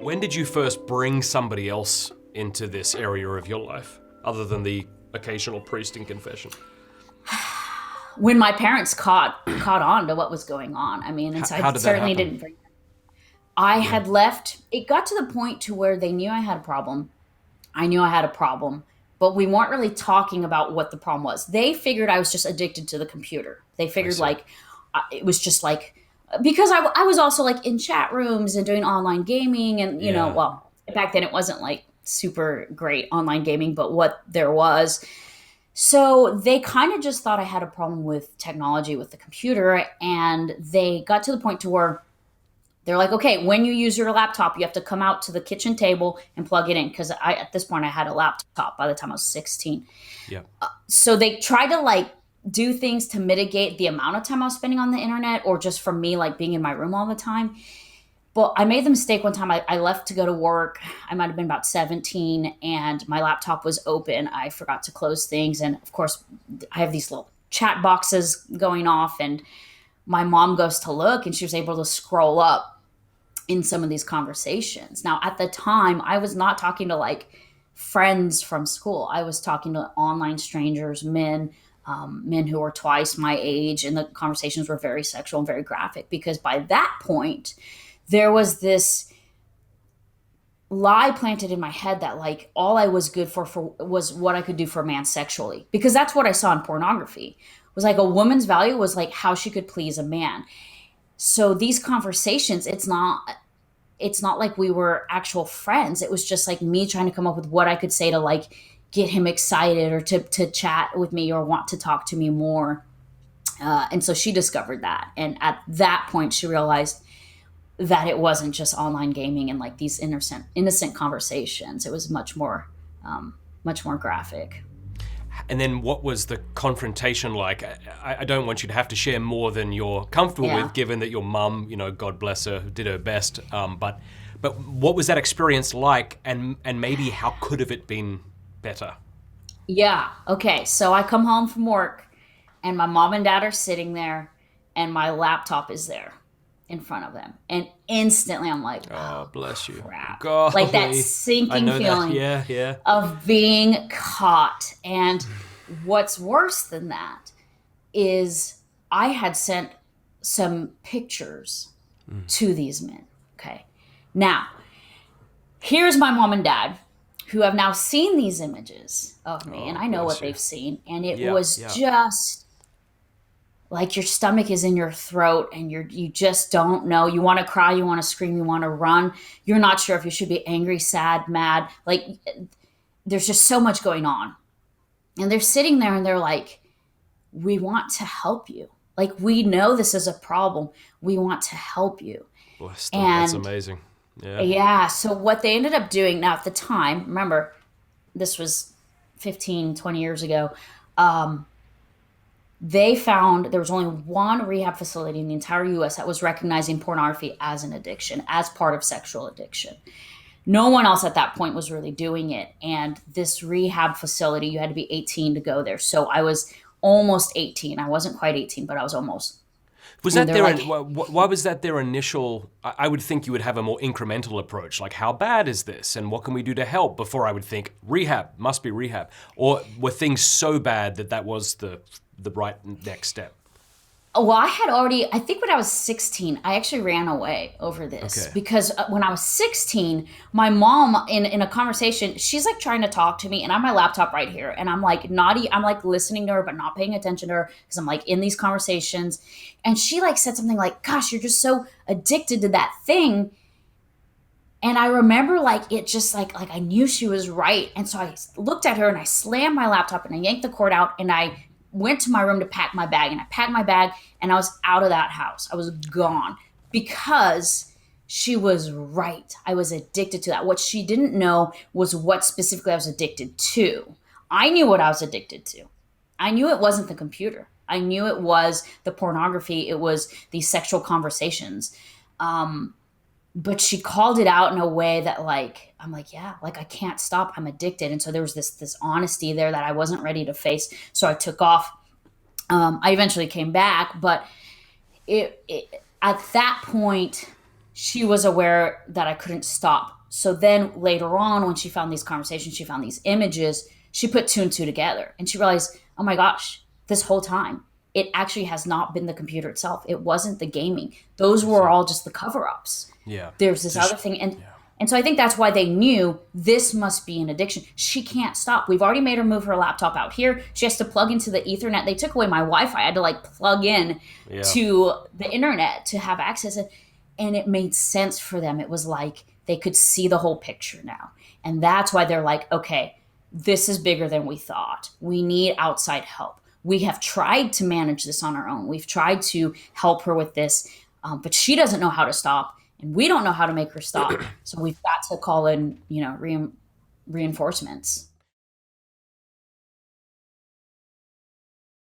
When did you first bring somebody else into this area of your life, other than the occasional priest in confession? When my parents caught on to what was going on. I mean, and so I How did that certainly happen? didn't bring. I Yeah. had left. It got to the point to where they knew I had a problem. I knew I had a problem, but we weren't really talking about what the problem was. They figured I was just addicted to the computer. They I figured see. like it was just like because I was also like in chat rooms and doing online gaming and Yeah. well, back then it wasn't like super great online gaming, but what there was. So they kind of just thought I had a problem with technology with the computer, and they got to the point to where they're like, okay, when you use your laptop, you have to come out to the kitchen table and plug it in. Because I, at this point, I had a laptop by the time I was 16. Yeah. So they tried to like do things to mitigate the amount of time I was spending on the internet or just from me like being in my room all the time. But I made the mistake one time. I left to go to work. I might have been about 17 and my laptop was open. I forgot to close things. And of course, I have these little chat boxes going off. And my mom goes to look and she was able to scroll up in some of these conversations. Now, at the time, I was not talking to like friends from school. I was talking to online strangers, men who were twice my age, and the conversations were very sexual and very graphic because by that point, there was this lie planted in my head that like all I was good for was what I could do for a man sexually because that's what I saw in pornography was like a woman's value was like how she could please a man. So these conversations, it's not like we were actual friends. It was just like me trying to come up with what I could say to like get him excited or to chat with me or want to talk to me more. And so she discovered that. And at that point, she realized that it wasn't just online gaming and like these innocent conversations. It was much more graphic. And then what was the confrontation like? I don't want you to have to share more than you're comfortable Yeah. with, given that your mum, God bless her, did her best. But what was that experience like, and maybe how could have it been better? Yeah. Okay. So I come home from work and my mom and dad are sitting there and my laptop is there in front of them. And instantly I'm like, Oh, oh bless you. crap. Like that Golly. I sinking know that. feeling Yeah, yeah. of being caught. And what's worse than that is I had sent some pictures to these men. Okay. Now, here's my mom and dad who have now seen these images of me, and Oh, I know what bless you. they've seen. And it Yeah, was yeah. just like your stomach is in your throat and you just don't know. You want to cry, you want to scream, you want to run. You're not sure if you should be angry, sad, mad. Like there's just so much going on. And they're sitting there and they're like, we want to help you. Like, we know this is a problem. We want to help you. Bless them. That's And amazing. Yeah. yeah, so what they ended up doing now at the time, remember, this was 15, 20 years ago. Um, they found there was only one rehab facility in the entire US that was recognizing pornography as an addiction, as part of sexual addiction. No one else at that point was really doing it. And this rehab facility, you had to be 18 to go there. So I was almost 18. I wasn't quite 18, but I was almost. Was And that they're their? like, Why was that their initial? I would think you would have a more incremental approach, like how bad is this, and what can we do to help? Before I would think rehab must be rehab, or were things so bad that that was the right next step? oh, well, I had already, I think when I was 16, I actually ran away over this Okay. because when I was 16, my mom, in a conversation, she's like trying to talk to me, and I have my laptop right here. And I'm like, naughty, I'm like listening to her, but not paying attention to her because I'm like in these conversations. And she like said something like, gosh, you're just so addicted to that thing. And I remember like it just like I knew she was right. And so I looked at her and I slammed my laptop and I yanked the cord out and I went to my room to pack my bag and I packed my bag and I was out of that house. I was gone because she was right. I was addicted to that. What she didn't know was what specifically I was addicted to. I knew what I was addicted to. I knew it wasn't the computer. I knew it was the pornography. It was these sexual conversations. Um, but she called it out in a way that like I'm like, yeah, like I can't stop, I'm addicted. And so there was this honesty there that I wasn't ready to face, so I took off. I eventually came back, but it at that point she was aware that I couldn't stop. So then later on, when she found these conversations, she found these images, she put two and two together and she realized, oh my gosh, this whole time, it actually has not been the computer itself. It wasn't the gaming. Those I were see. all just the cover ups. Yeah. There's this other Just thing. And yeah. and so I think that's why they knew this must be an addiction. She can't stop. We've already made her move her laptop out here. She has to plug into the Ethernet. They took away my Wi-Fi. I had to like plug in Yeah. to the internet to have access. And it made sense for them. It was like they could see the whole picture now. And that's why they're like, okay, this is bigger than we thought. We need outside help. We have tried to manage this on our own. We've tried to help her with this, but she doesn't know how to stop, and we don't know how to make her stop. So we've got to call in, reinforcements.